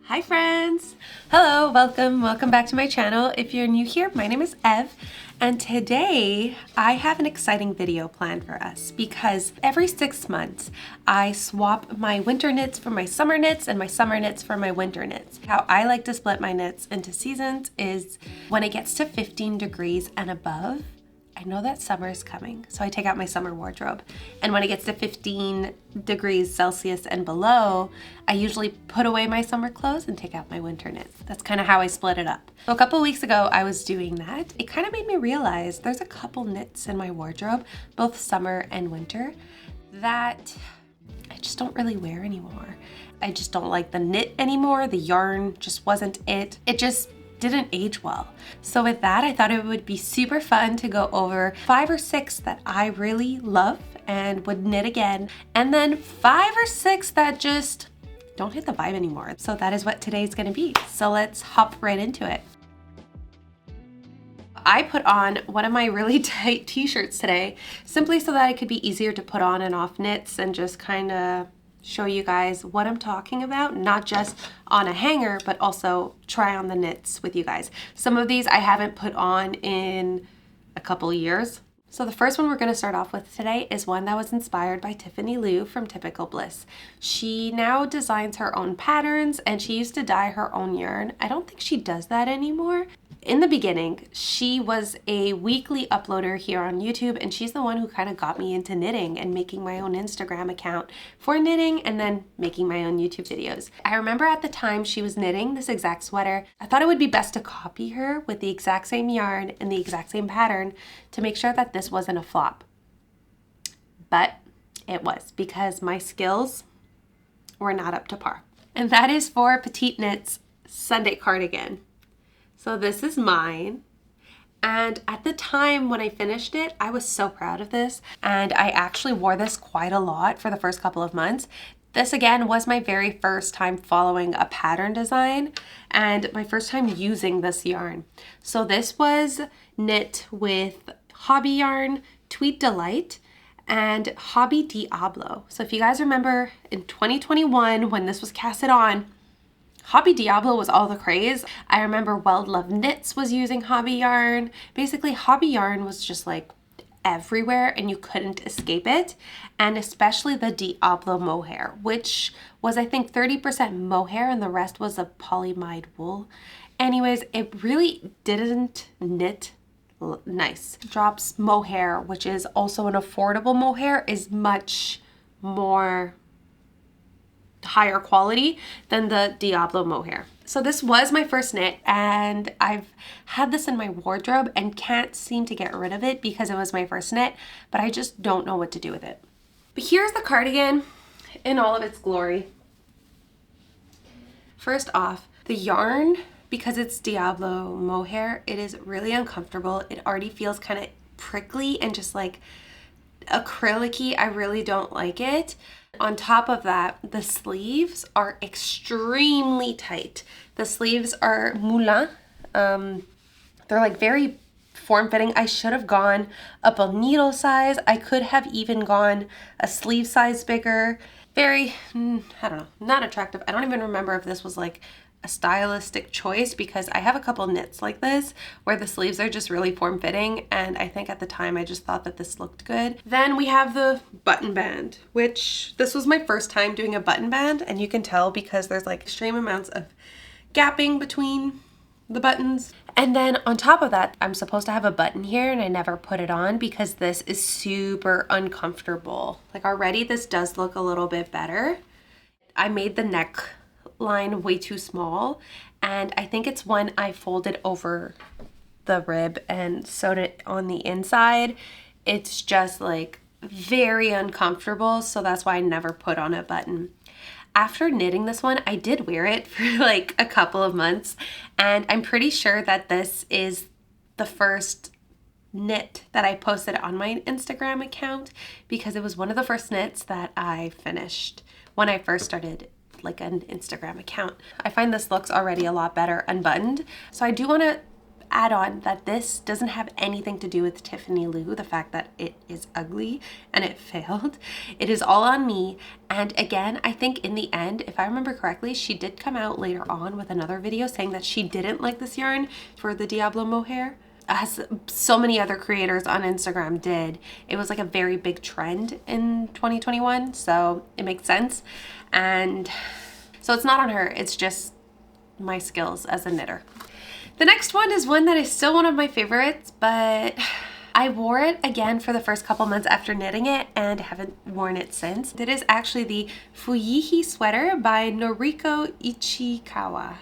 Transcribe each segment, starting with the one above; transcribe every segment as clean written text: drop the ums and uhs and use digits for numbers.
Hi friends! Hello, welcome back to my channel. If you're new here, my name is Ev, and today I have an exciting video planned for us because every 6 months I swap my winter knits for my summer knits and my summer knits for my winter knits. How I like to split my knits into seasons is when it gets to 15 degrees and above, I know that summer is coming, so I take out my summer wardrobe. And when it gets to 15 degrees Celsius and below, I usually put away my summer clothes and take out my winter knits. That's kind of how I split it up. So a couple weeks ago, I was doing that. It kind of made me realize there's a couple knits in my wardrobe, both summer and winter, that I just don't really wear anymore. I just don't like the knit anymore. The yarn just wasn't it. It just didn't age well. So with that, I thought it would be super fun to go over 5 or 6 that I really love and would knit again, and then 5 or 6 that just don't hit the vibe anymore. So that is what today's gonna be. So let's hop right into it. I put on one of my really tight t-shirts today, simply so that it could be easier to put on and off knits and just kind of show you guys what I'm talking about, not just on a hanger, but also try on the knits with you guys. Some of these I haven't put on in a couple years. So the first one we're going to start off with today is one that was inspired by Tiffany Liu from Typical Bliss. She now designs her own patterns and she used to dye her own yarn. I don't think she does that anymore. In the beginning, she was a weekly uploader here on YouTube, and she's the one who kind of got me into knitting and making my own Instagram account for knitting and then making my own YouTube videos. I remember at the time she was knitting this exact sweater, I thought it would be best to copy her with the exact same yarn and the exact same pattern to make sure that this wasn't a flop. But it was, because my skills were not up to par. And that is for Petite Knit's Sunday cardigan. So this is mine, and at the time when I finished it, I was so proud of this, and I actually wore this quite a lot for the first couple of months. This again was my very first time following a pattern design and my first time using this yarn. So this was knit with Hobby Yarn, Tweed Delight, and Hobby Diablo. So if you guys remember in 2021 when this was casted on, Hobby Diablo was all the craze. I remember Well Loved Knits was using Hobby Yarn. Basically, Hobby Yarn was just like everywhere and you couldn't escape it. And especially the Diablo mohair, which was I think 30% mohair and the rest was a polyamide wool. Anyways, it really didn't knit nice. Drops mohair, which is also an affordable mohair, is much more higher quality than the Diablo mohair. So this was my first knit, and I've had this in my wardrobe and can't seem to get rid of it because it was my first knit, but I just don't know what to do with it. But here's the cardigan in all of its glory. First off, the yarn, because it's Diablo mohair, it is really uncomfortable. It already feels kind of prickly and just like acrylic-y. I really don't like it. On top of that, the sleeves are extremely tight. The sleeves are moulin. They're like very form-fitting. I should have gone up a needle size. I could have even gone a sleeve size bigger. Very, I don't know, not attractive. I don't even remember if this was like a stylistic choice because I have a couple knits like this where the sleeves are just really form-fitting, and I think at the time I just thought that this looked good. Then we have the button band, which this was my first time doing a button band, and you can tell because there's like extreme amounts of gapping between the buttons. And then on top of that, I'm supposed to have a button here and I never put it on because this is super uncomfortable. Like already this does look a little bit better. I made the neck line way too small, and I think it's when I folded over the rib and sewed it on the inside, it's just like very uncomfortable, so that's why I never put on a button. After knitting this one, I did wear it for like a couple of months, and I'm pretty sure that this is the first knit that I posted on my Instagram account because it was one of the first knits that I finished when I first started like an Instagram account. I find this looks already a lot better unbuttoned. So I do want to add on that this doesn't have anything to do with Tiffany Lou, the fact that it is ugly and it failed. It is all on me. And again, I think in the end, if I remember correctly, she did come out later on with another video saying that she didn't like this yarn for the Diablo mohair, as so many other creators on Instagram did. It was like a very big trend in 2021, so it makes sense. And so it's not on her, it's just my skills as a knitter. The next one is one that is still one of my favorites, but I wore it again for the first couple months after knitting it and haven't worn it since. It is actually the Fuyuhi sweater by Noriko Ichikawa.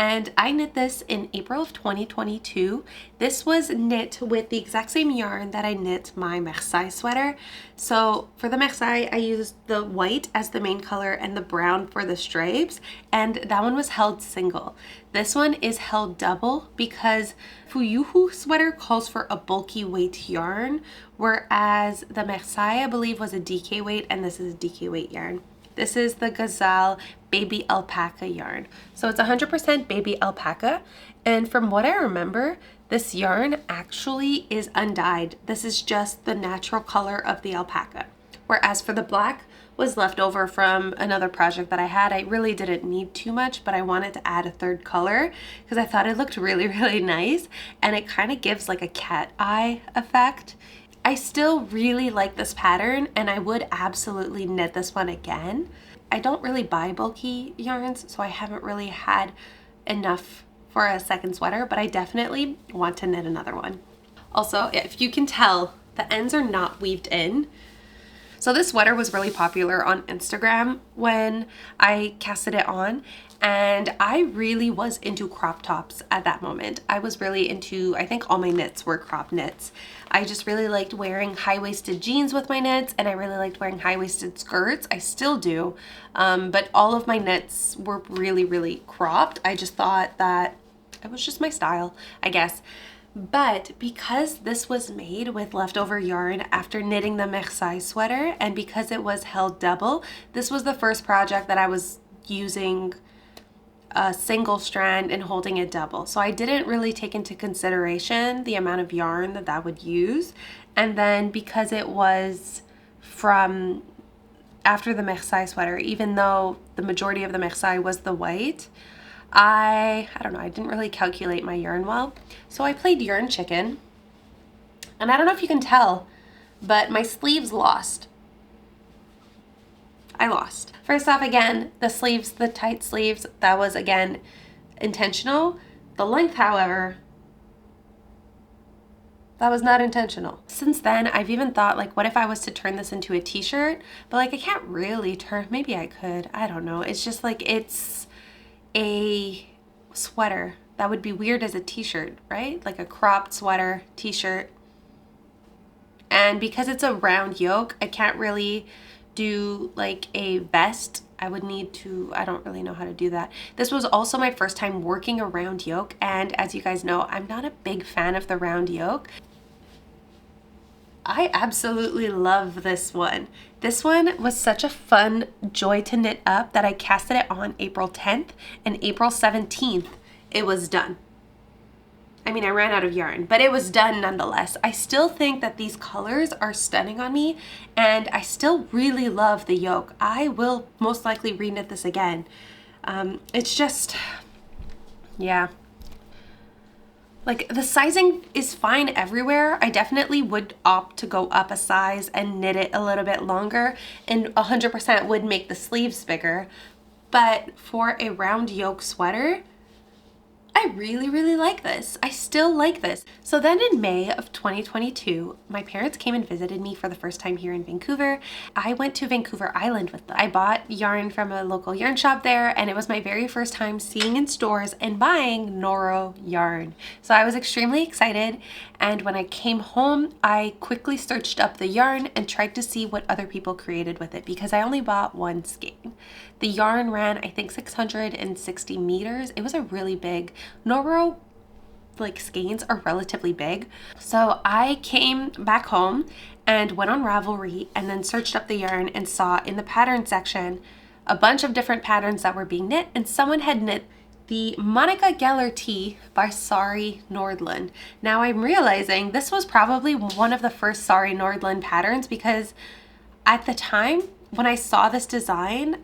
And I knit this in April of 2022. This was knit with the exact same yarn that I knit my Marseille sweater. So for the Marseille, I used the white as the main color and the brown for the stripes, and that one was held single. This one is held double because Fuyuhi sweater calls for a bulky weight yarn, whereas the Marseille, I believe, was a DK weight, and this is a DK weight yarn. This is the Gazelle baby alpaca yarn. So it's 100% baby alpaca. And from what I remember, this yarn actually is undyed. This is just the natural color of the alpaca. Whereas for the black was left over from another project that I had. I really didn't need too much, but I wanted to add a third color because I thought it looked really, really nice. And it kind of gives like a cat eye effect. I still really like this pattern and I would absolutely knit this one again. I don't really buy bulky yarns, so I haven't really had enough for a second sweater, but I definitely want to knit another one. Also, if you can tell, the ends are not weaved in. So this sweater was really popular on Instagram when I casted it on, and I really was into crop tops at that moment. I was really into, I think all my knits were crop knits. I just really liked wearing high-waisted jeans with my knits, and I really liked wearing high-waisted skirts. I still do, but all of my knits were really, really cropped. I just thought that it was just my style, I guess. But because this was made with leftover yarn after knitting the Marseille sweater, and because it was held double, this was the first project that I was using a single strand and holding it double. So I didn't really take into consideration the amount of yarn that that would use. And then because it was from after the Marseille sweater, even though the majority of the Marseille was the white, I don't know, I didn't really calculate my yarn well. So I played yarn chicken, and I don't know if you can tell, but my sleeves lost. I lost. First off, again, the sleeves, the tight sleeves, that was again intentional. The length, however, that was not intentional. Since then, I've even thought, like, what if I was to turn this into a t-shirt? But like, I can't really turn, maybe I could, I don't know. It's just like, it's a sweater. That would be weird as a t-shirt, right? Like a cropped sweater, t-shirt. And because it's a round yoke, I can't really do like a vest. I would need to, I don't really know how to do that. This was also my first time working a round yoke, and as you guys know, I'm not a big fan of the round yoke. I absolutely love this one. This one was such a fun joy to knit up that I casted it on April 10th, and April 17th it was done. I mean, I ran out of yarn, but it was done nonetheless. I still think that these colors are stunning on me, and I still really love the yoke. I will most likely reknit this again. It's just, yeah. Like, the sizing is fine everywhere. I definitely would opt to go up a size and knit it a little bit longer, and 100% would make the sleeves bigger. But for a round yoke sweater, I really, really like this. I still like this. So then in May of 2022, my parents came and visited me for the first time here in Vancouver. I went to Vancouver Island with them. I bought yarn from a local yarn shop there, and it was my very first time seeing in stores and buying Noro yarn. So I was extremely excited, and when I came home, I quickly searched up the yarn and tried to see what other people created with it because I only bought one skein. The yarn ran, I think, 660 meters. It was a really big, Noro like skeins are relatively big. So I came back home and went on Ravelry and then searched up the yarn and saw in the pattern section a bunch of different patterns that were being knit, and someone had knit the Monica Geller tee by Sari Nordland. Now I'm realizing this was probably one of the first Sari Nordland patterns, because at the time when I saw this design,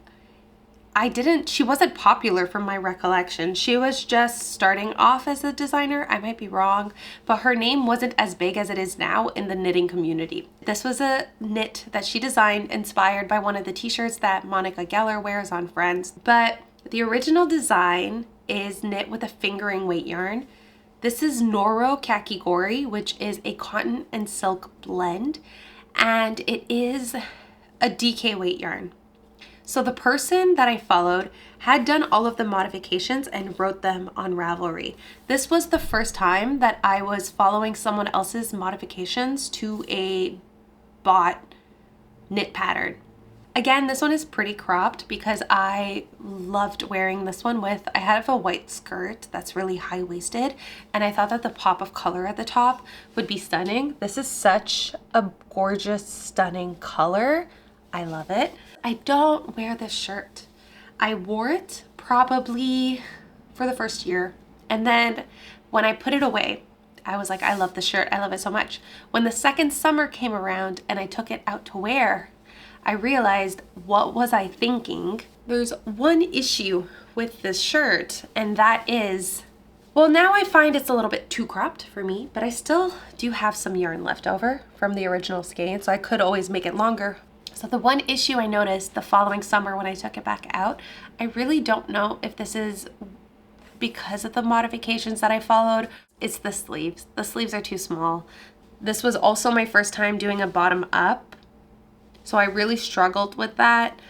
she wasn't popular from my recollection. She was just starting off as a designer. I might be wrong, but her name wasn't as big as it is now in the knitting community. This was a knit that she designed inspired by one of the t-shirts that Monica Geller wears on Friends. But the original design is knit with a fingering weight yarn. This is Noro Kakigori, which is a cotton and silk blend, and it is a DK weight yarn. So the person that I followed had done all of the modifications and wrote them on Ravelry. This was the first time that I was following someone else's modifications to a bought knit pattern. Again, this one is pretty cropped because I loved wearing this one with, I have a white skirt that's really high-waisted, and I thought that the pop of color at the top would be stunning. This is such a gorgeous, stunning color. I love it. I don't wear this shirt. I wore it probably for the first year, and then when I put it away, I was like, I love this shirt. I love it so much. When the second summer came around and I took it out to wear, I realized, what was I thinking? There's one issue with this shirt, and that is, well, now I find it's a little bit too cropped for me, but I still do have some yarn left over from the original skein, so I could always make it longer. So the one issue I noticed the following summer when I took it back out, I really don't know if this is because of the modifications that I followed. It's the sleeves. The sleeves are too small. This was also my first time doing a bottom up, so I really struggled with that.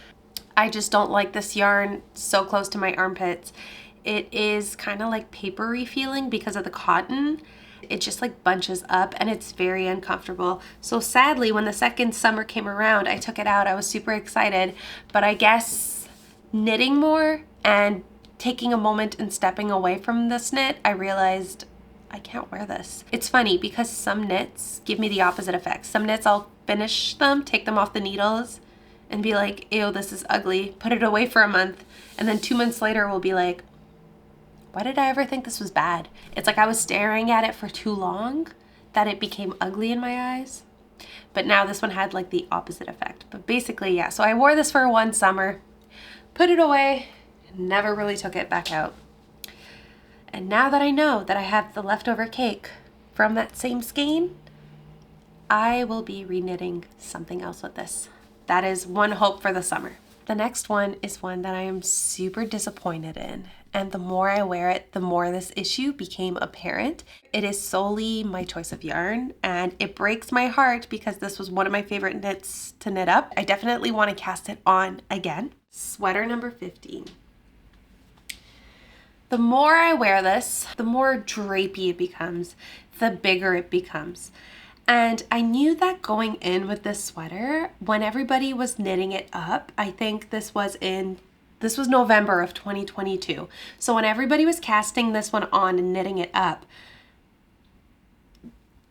I just don't like this yarn so close to my armpits. It is kind of like papery feeling because of the cotton. It just like bunches up and it's very uncomfortable. So sadly, when the second summer came around, I took it out. I was super excited, but I guess knitting more and taking a moment and stepping away from this knit, I realized I can't wear this. It's funny because some knits give me the opposite effect. Some knits, I'll finish them, take them off the needles and be like, ew, this is ugly, put it away for a month. And then 2 months later, we'll be like, why did I ever think this was bad? It's like I was staring at it for too long that it became ugly in my eyes. But now this one had like the opposite effect. But basically, yeah, so I wore this for one summer, put it away, never really took it back out. And now that I know that I have the leftover cake from that same skein, I will be reknitting something else with this. That is one hope for the summer. The next one is one that I am super disappointed in. And the more I wear it, the more this issue became apparent. It is solely my choice of yarn, and it breaks my heart because this was one of my favorite knits to knit up. I definitely want to cast it on again. Sweater number 15. The more I wear this, the more drapey it becomes, the bigger it becomes. And I knew that going in with this sweater, when everybody was knitting it up, I think this was November of 2022. So when everybody was casting this one on and knitting it up,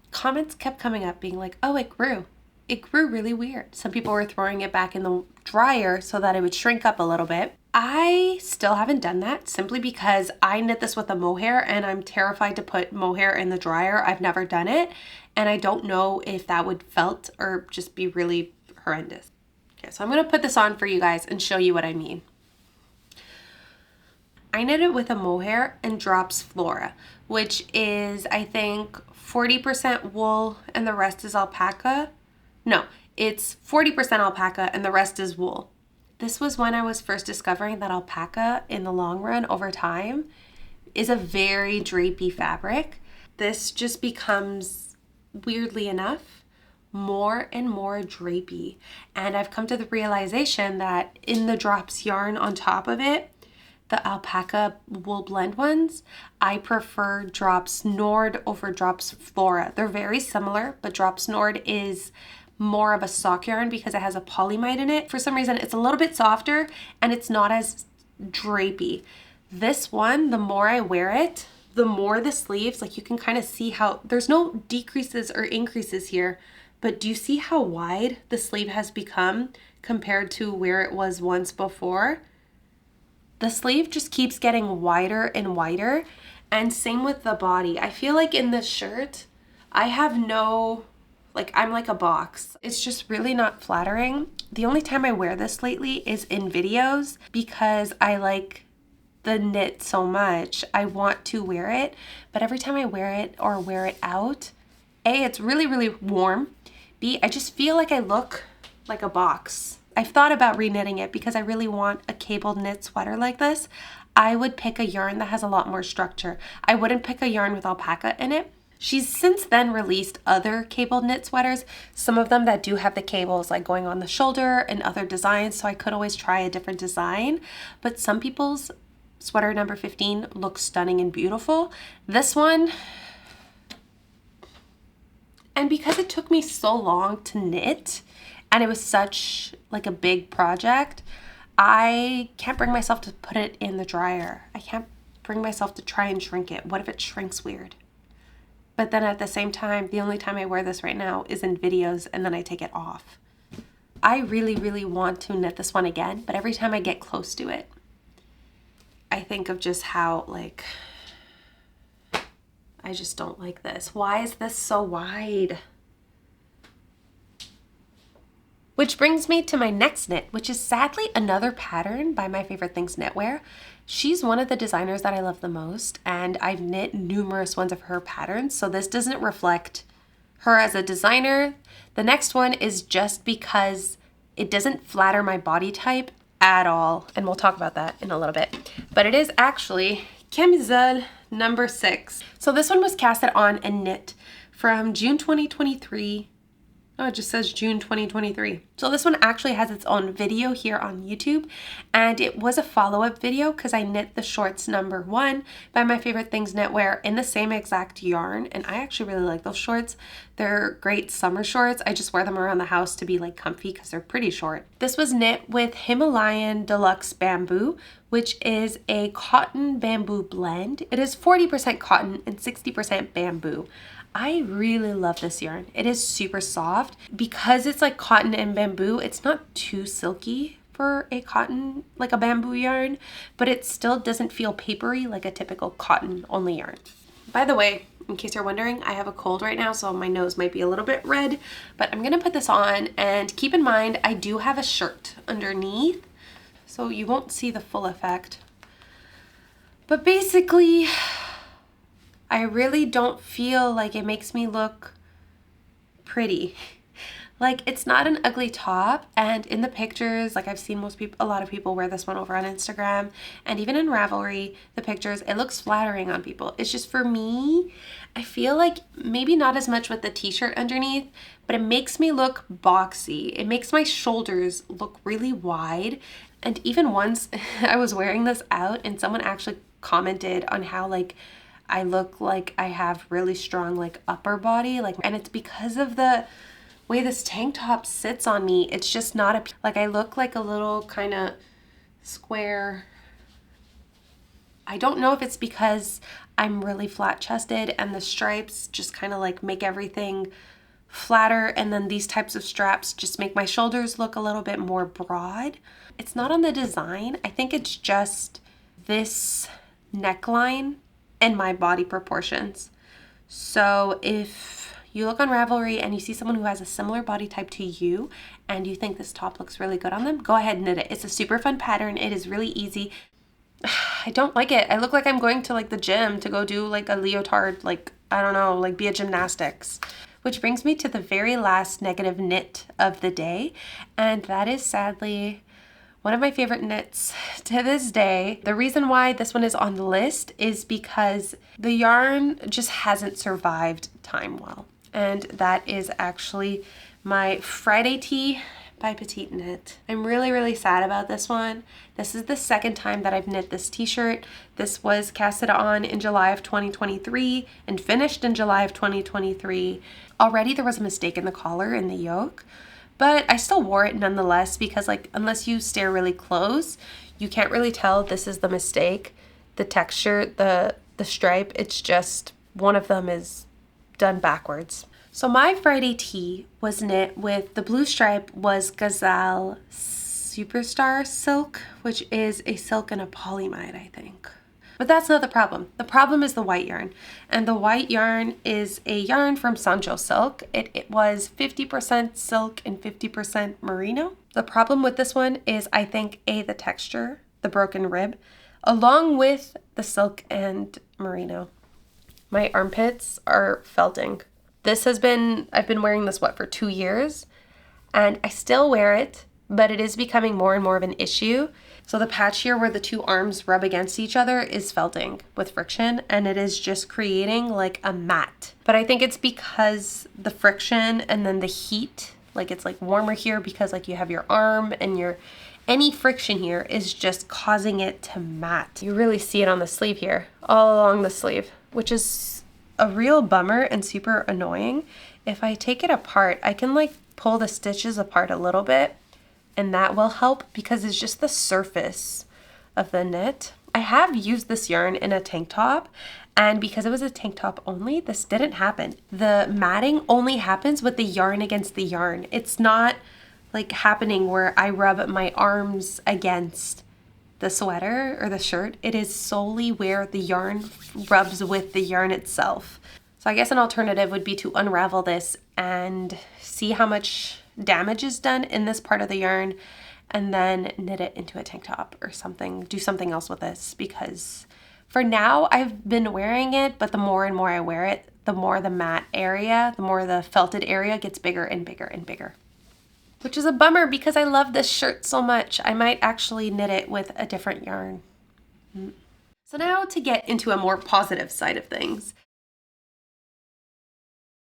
comments kept coming up being like, oh, it grew. It grew really weird. Some people were throwing it back in the dryer so that it would shrink up a little bit. I still haven't done that simply because I knit this with a mohair and I'm terrified to put mohair in the dryer. I've never done it and I don't know if that would felt or just be really horrendous. Okay, so I'm going to put this on for you guys and show you what I mean. I knit it with a mohair and drops Flora, which is I think 40% wool and the rest is alpaca. No, it's 40% alpaca and the rest is wool. This was when I was first discovering that alpaca in the long run over time is a very drapey fabric. This just becomes, weirdly enough, more and more drapey. And I've come to the realization that in the drops yarn on top of it, the alpaca wool blend ones, I prefer Drops Nord over Drops Flora. They're very similar, but Drops Nord is more of a sock yarn because it has a polymide in it. For some reason, it's a little bit softer and it's not as drapey. This one, the more I wear it, the more the sleeves, like you can kind of see how there's no decreases or increases here, but do you see how wide the sleeve has become compared to where it was once before? the sleeve just keeps getting wider and wider, and same with the body. I feel like in this shirt, I have no, like, I'm like a box. It's just really not flattering. The only time I wear this lately is in videos because I like the knit so much. I want to wear it, but every time I wear it or wear it out, A, it's really, really warm. B, I just feel like I look like a box. I've thought about reknitting it because I really want a cabled knit sweater like this. I would pick a yarn that has a lot more structure. I wouldn't pick a yarn with alpaca in it. She's since then released other cabled knit sweaters, some of them that do have the cables like going on the shoulder and other designs, so I could always try a different design. But some people's sweater number 15 looks stunning and beautiful. This one, and because it took me so long to knit and it was such like a big project, I can't bring myself to put it in the dryer. I can't bring myself to try and shrink it. What if it shrinks weird? But then at the same time, the only time I wear this right now is in videos and then I take it off. I really, really want to knit this one again, but every time I get close to it, I think of just how, like, I just don't like this. Why is this so wide? Which brings me to my next knit, which is sadly another pattern by My Favorite Things Knitwear. She's one of the designers that I love the most, and I've knit numerous ones of her patterns, so this doesn't reflect her as a designer. The next one is just because it doesn't flatter my body type at all, and we'll talk about that in a little bit. But it is actually Camisole No.6. So this one was casted on and knit from June 2023. Oh, it just says June 2023. So this one actually has its own video here on YouTube, and it was a follow-up video because I knit the shorts number 1 by My Favorite Things Knitwear in the same exact yarn, and I actually really like those shorts. They're great summer shorts. I just wear them around the house to be like comfy because they're pretty short. This was knit with Himalayan Deluxe Bamboo, which is a cotton bamboo blend. It is 40% cotton and 60% bamboo. I really love this yarn. It is super soft. Because it's like cotton and bamboo, it's not too silky for a cotton, like a bamboo yarn, but it still doesn't feel papery like a typical cotton only yarn. By the way, in case you're wondering, I have a cold right now, so my nose might be a little bit red, but I'm gonna put this on, and keep in mind, I do have a shirt underneath, so you won't see the full effect. But basically, I really don't feel like it makes me look pretty. Like, it's not an ugly top, and in the pictures, like I've seen a lot of people wear this one over on Instagram, and even in Ravelry, the pictures, it looks flattering on people. It's just, for me, I feel like maybe not as much with the t-shirt underneath, but it makes me look boxy. It makes my shoulders look really wide, and even once I was wearing this out and someone actually commented on how, like, I look like I have really strong, like, upper body, like, and it's because of the way this tank top sits on me. It's just not like, I look like a little kind of square. I don't know if it's because I'm really flat chested and the stripes just kind of like make everything flatter, and then these types of straps just make my shoulders look a little bit more broad. It's not on the design. I think it's just this neckline and my body proportions. So if you look on Ravelry and you see someone who has a similar body type to you and you think this top looks really good on them, go ahead and knit it. It's a super fun pattern. It is really easy. I don't like it. I look like I'm going to like the gym to go do like a leotard, like, I don't know, like be a gymnastics. Which brings me to the very last negative knit of the day, and that is sadly one of my favorite knits to this day. The reason why this one is on the list is because the yarn just hasn't survived time well. And that is actually my Friday tee by Petite Knit. I'm really, really sad about this one. This is the second time that I've knit this t-shirt. This was casted on in July of 2023 and finished in July of 2023. Already there was a mistake in the collar and the yoke, but I still wore it nonetheless because, like, unless you stare really close, you can't really tell this is the mistake. The texture, the stripe, it's just one of them is done backwards. So my Friday tee was knit with the blue stripe was Gazelle Superstar silk, which is a silk and a polyamide, I think. But that's not the problem. The problem is the white yarn. And the white yarn is a yarn from Sanjo Silk. It was 50% silk and 50% merino. The problem with this one is I think the texture, the broken rib, along with the silk and merino. My armpits are felting. I've been wearing this for 2 years, and I still wear it, but it is becoming more and more of an issue. So the patch here where the two arms rub against each other is felting with friction, and it is just creating like a mat. But I think it's because the friction and then the heat, like it's like warmer here because like you have your arm and any friction here is just causing it to mat. You really see it on the sleeve here, all along the sleeve, which is a real bummer and super annoying. If I take it apart, I can like pull the stitches apart a little bit, and that will help because it's just the surface of the knit. I have used this yarn in a tank top, and because it was a tank top only, this didn't happen. The matting only happens with the yarn against the yarn. It's not like happening where I rub my arms against the sweater or the shirt. It is solely where the yarn rubs with the yarn itself. So I guess an alternative would be to unravel this and see how much damage is done in this part of the yarn, and then knit it into a tank top or something, do something else with this, because for now I've been wearing it, but the more and more I wear it, the more the matte area, the more the felted area gets bigger and bigger and bigger, which is a bummer because I love this shirt so much. I might actually knit it with a different yarn. So now to get into a more positive side of things.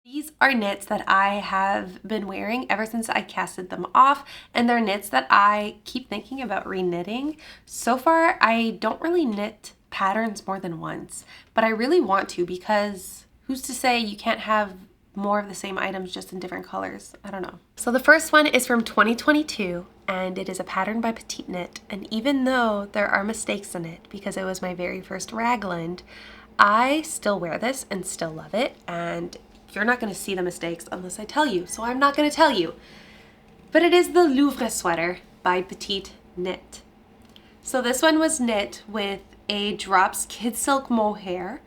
These are knits that I have been wearing ever since I casted them off, and they're knits that I keep thinking about reknitting. So far, I don't really knit patterns more than once, but I really want to, because who's to say you can't have more of the same items just in different colors? I don't know. So the first one is from 2022, and it is a pattern by Petite Knit, and even though there are mistakes in it because it was my very first ragland, I still wear this and still love it, and you're not going to see the mistakes unless I tell you, so I'm not going to tell you. But it is the Louvre sweater by Petite Knit. So this one was knit with a Drops Kid Silk Mohair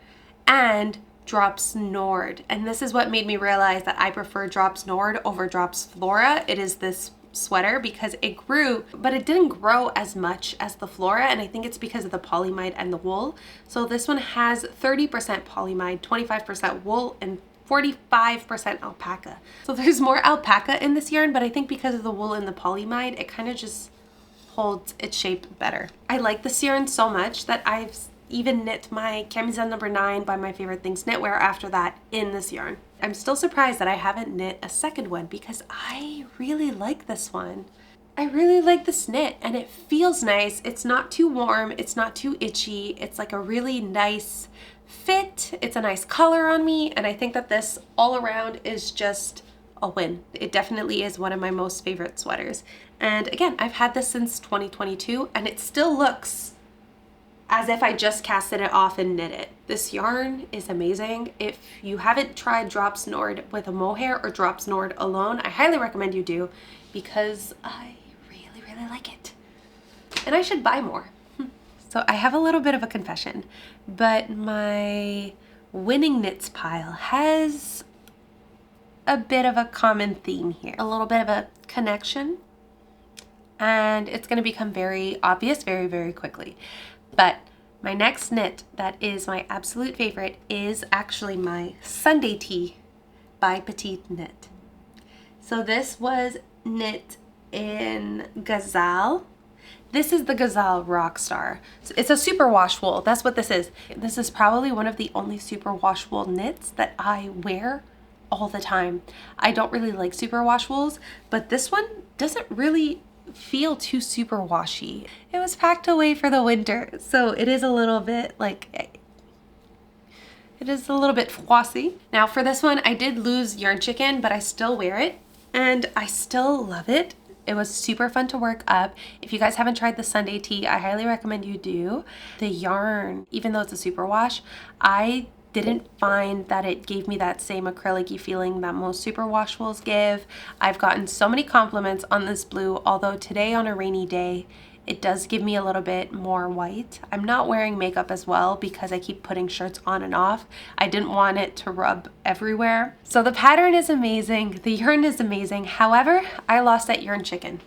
and Drops Nord. And this is what made me realize that I prefer Drops Nord over Drops Flora. It is this sweater because it grew, but it didn't grow as much as the Flora, and I think it's because of the polyamide and the wool. So this one has 30% polyamide, 25% wool, and 45% alpaca. So there's more alpaca in this yarn, but I think because of the wool and the polyamide, it kind of just holds its shape better. I like this yarn so much that I've even knit my Camisole No.9 by My Favorite Things Knitwear after that in this yarn. I'm still surprised that I haven't knit a second one because I really like this one. I really like this knit, and it feels nice. It's not too warm, it's not too itchy. It's like a really nice fit. It's a nice color on me, and I think that this all around is just a win. It definitely is one of my most favorite sweaters. And again, I've had this since 2022, and it still looks as if I just casted it off and knit it. This yarn is amazing. If you haven't tried Drops Nord with a mohair or Drops Nord alone, I highly recommend you do, because I really like it. And I should buy more. So I have a little bit of a confession, but my winning knits pile has a bit of a common theme here, a little bit of a connection, and it's going to become very obvious very quickly. But my next knit that is my absolute favorite is actually my Sunday Tee by Petite Knit. So this was knit in Gazelle. This is the Gazelle Rockstar. It's a superwash wool. That's what this is. This is probably one of the only superwash wool knits that I wear all the time. I don't really like superwash wools, but this one doesn't really feel too superwashy. It was packed away for the winter, so it is a little bit like, it is a little bit flossy. Now for this one, I did lose Yarn Chicken, but I still wear it and I still love it. It was super fun to work up. If you guys haven't tried the Sunday Tee, I highly recommend you do. The yarn, even though it's a superwash, I didn't find that it gave me that same acrylic-y feeling that most superwashables give. I've gotten so many compliments on this blue, although today on a rainy day, it does give me a little bit more white. I'm not wearing makeup as well because I keep putting shirts on and off. I didn't want it to rub everywhere. So the pattern is amazing. The yarn is amazing. However, I lost that yarn chicken.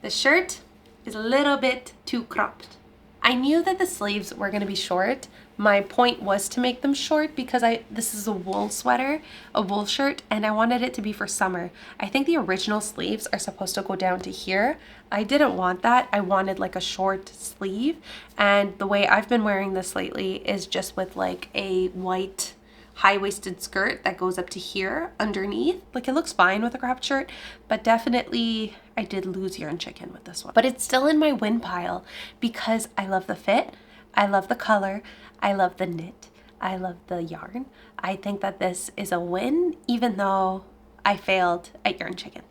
The shirt is a little bit too cropped. I knew that the sleeves were going to be short. My point was to make them short because this is a wool sweater, a wool shirt, and I wanted it to be for summer. I think the original sleeves are supposed to go down to here. I didn't want that. I wanted like a short sleeve, and the way I've been wearing this lately is just with like a white high-waisted skirt that goes up to here underneath. Like, it looks fine with a cropped shirt, but definitely I did lose yarn chicken with this one. But it's still in my win pile because I love the fit, I love the color, I love the knit, I love the yarn. I think that this is a win even though I failed at yarn chicken.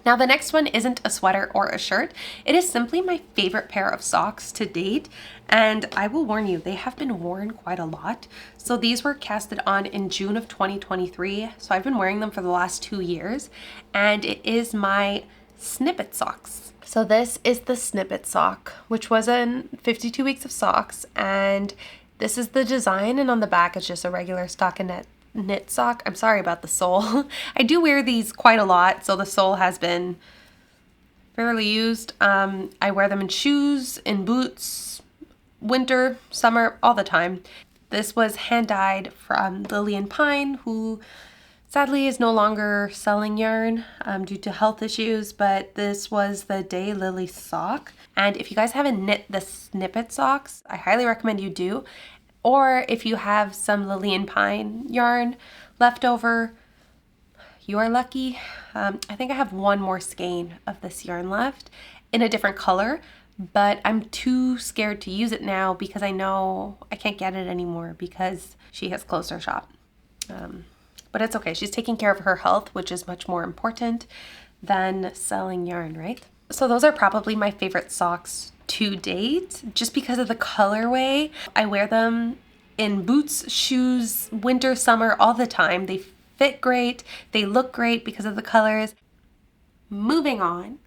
Now the next one isn't a sweater or a shirt. It is simply my favorite pair of socks to date. And I will warn you, they have been worn quite a lot. So these were casted on in June of 2023. So I've been wearing them for the last 2 years. And it is my Snippet Socks. So this is the Snippet Sock, which was in 52 weeks of socks. And this is the design. And on the back, it's just a regular stockinette knit sock. I'm sorry about the sole. I do wear these quite a lot, so the sole has been fairly used. I wear them in shoes, in boots, winter, summer, all the time. This was hand dyed from Lillian Pine, who sadly is no longer selling yarn due to health issues, but this was the Day Lily sock. And if you guys haven't knit the Snippet Socks, I highly recommend you do. Or if you have some Lillian Pine yarn left over, you are lucky. I think I have one more skein of this yarn left in a different color, but I'm too scared to use it now because I know I can't get it anymore because she has closed her shop. But it's okay. She's taking care of her health, which is much more important than selling yarn, right? So those are probably my favorite socks to date, just because of the colorway. I wear them in boots, shoes, winter, summer, all the time. They fit great, they look great because of the colors. Moving on,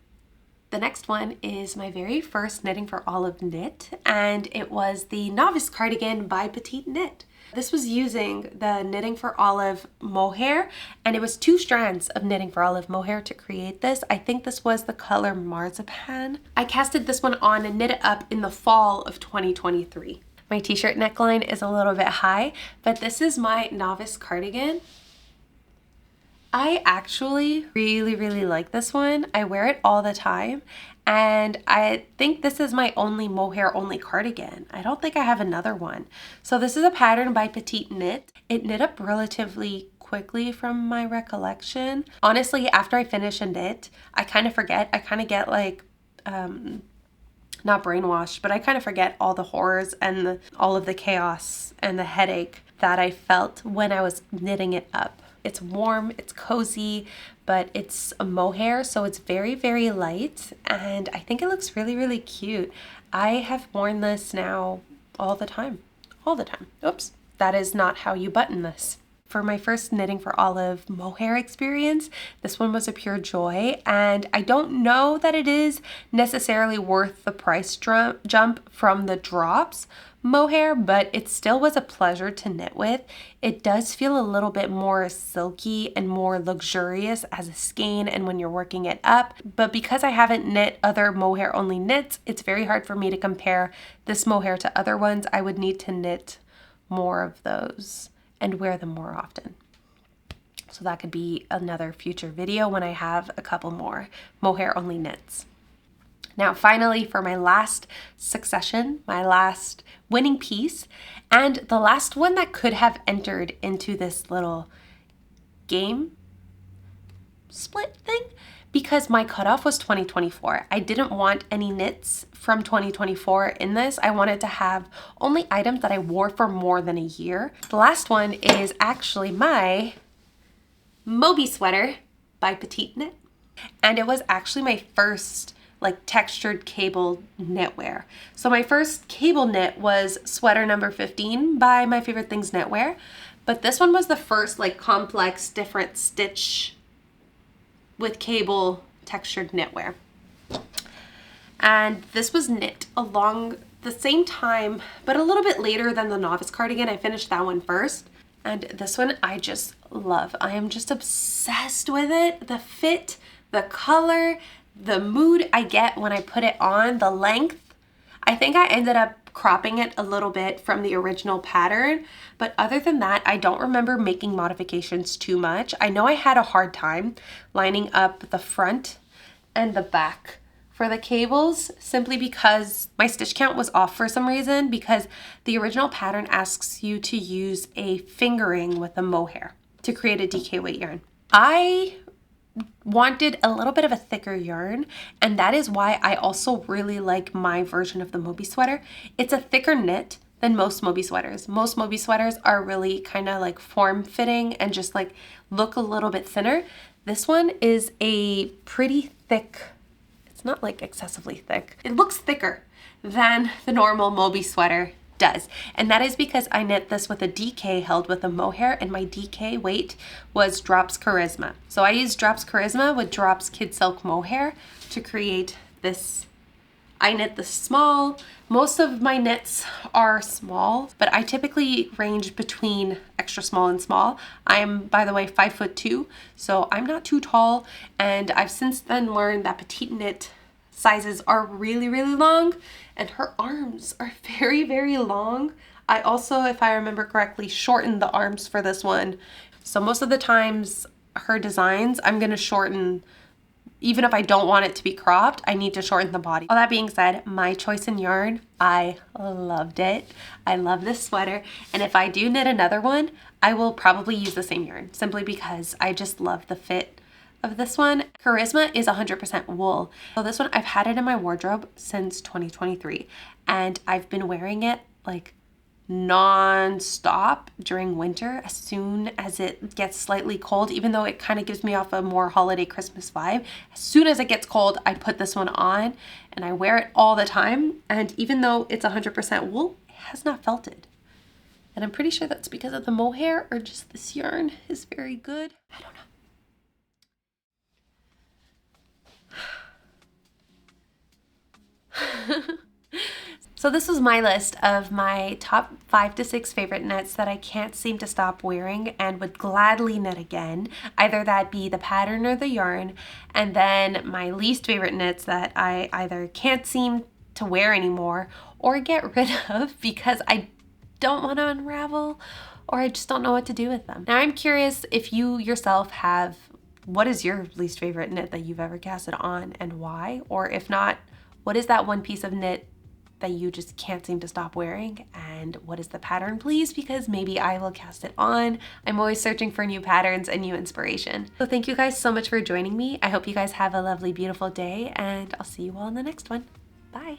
the next one is my very first Knitting for Olive knit, and it was the Novice Cardigan by Petite Knit. This was using the Knitting for Olive mohair, and it was 2 strands of Knitting for Olive mohair to create this. I think this was the color Marzipan. I casted this one on and knit it up in the fall of 2023. My t-shirt neckline is a little bit high, but this is my Novice Cardigan. I actually really like this one. I wear it all the time. And I think this is my only mohair only cardigan. I don't think I have another one. So this is a pattern by Petite Knit. It knit up relatively quickly from my recollection. Honestly, after I finish a knit, I kind of forget. I kind of get like, not brainwashed, but I kind of forget all the horrors and all of the chaos and the headache that I felt when I was knitting it up. It's warm, it's cozy, but it's a mohair, so it's very light, and I think it looks really cute. I have worn this now all the time. Oops, that is not how you button this. For my first Knitting for Olive mohair experience, this one was a pure joy, and I don't know that it is necessarily worth the price jump from the drops mohair, but it still was a pleasure to knit with. It does feel a little bit more silky and more luxurious as a skein and when you're working it up, but because I haven't knit other mohair only knits, it's very hard for me to compare this mohair to other ones. I would need to knit more of those and wear them more often. So that could be another future video when I have a couple more mohair only knits. Now finally, for my last succession, my last winning piece, and the last one that could have entered into this little game split thing, because my cutoff was 2024. I didn't want any knits from 2024 in this. I wanted to have only items that I wore for more than a year. The last one is actually my Moby Sweater by Petite Knit. And it was actually my first like textured cable knitwear. So my first cable knit was sweater number 15 by My Favorite Things Knitwear, but this one was the first like complex different stitch with cable textured knitwear. And this was knit along the same time, but a little bit later than the Novice Cardigan. I finished that one first. And this one I just love. I am just obsessed with it. The fit, the color, the mood I get when I put it on, the length. I think I ended up cropping it a little bit from the original pattern, but other than that, I don't remember making modifications too much. I know I had a hard time lining up the front and the back for the cables simply because my stitch count was off for some reason, because the original pattern asks you to use a fingering with a mohair to create a DK weight yarn. I wanted a little bit of a thicker yarn, and that is why I also really like my version of the Moby Sweater. It's a thicker knit than most Moby Sweaters. Most Moby Sweaters are really kind of like form-fitting and just like look a little bit thinner. This one is a pretty thick. It's not like excessively thick. It looks thicker than the normal Moby Sweater does. And that is because I knit this with a DK held with a mohair, and my DK weight was Drops Charisma. So I used Drops Charisma with Drops Kid Silk mohair to create this. I knit this small. Most of my knits are small, but I typically range between extra small and small. I am, by the way, 5'2", so I'm not too tall, and I've since then learned that petite knit sizes are really, really long, and her arms are very, very long. I also, if I remember correctly, shortened the arms for this one. So most of the times her designs, I'm gonna shorten. Even if I don't want it to be cropped, I need to shorten the body. All that being said, my choice in yarn, I loved it. I love this sweater. And if I do knit another one, I will probably use the same yarn simply because I just love the fit of this one. Charisma is 100% wool. So this one, I've had it in my wardrobe since 2023, and I've been wearing it like non-stop during winter as soon as it gets slightly cold, even though it kind of gives me off a more holiday Christmas vibe. As soon as it gets cold, I put this one on and I wear it all the time. And even though it's 100% wool, it has not felted. And I'm pretty sure that's because of the mohair, or just this yarn is very good. I don't know. So this was my list of my top 5 to 6 favorite knits that I can't seem to stop wearing and would gladly knit again. Either that be the pattern or the yarn. And then my least favorite knits that I either can't seem to wear anymore or get rid of because I don't want to unravel, or I just don't know what to do with them. Now I'm curious if you yourself have, what is your least favorite knit that you've ever casted on and why? Or if not, what is that one piece of knit that you just can't seem to stop wearing, and what is the pattern, please, because maybe I will cast it on. I'm always searching for new patterns and new inspiration. So thank you guys so much for joining me. I hope you guys have a lovely, beautiful day, and I'll see you all in the next one. Bye.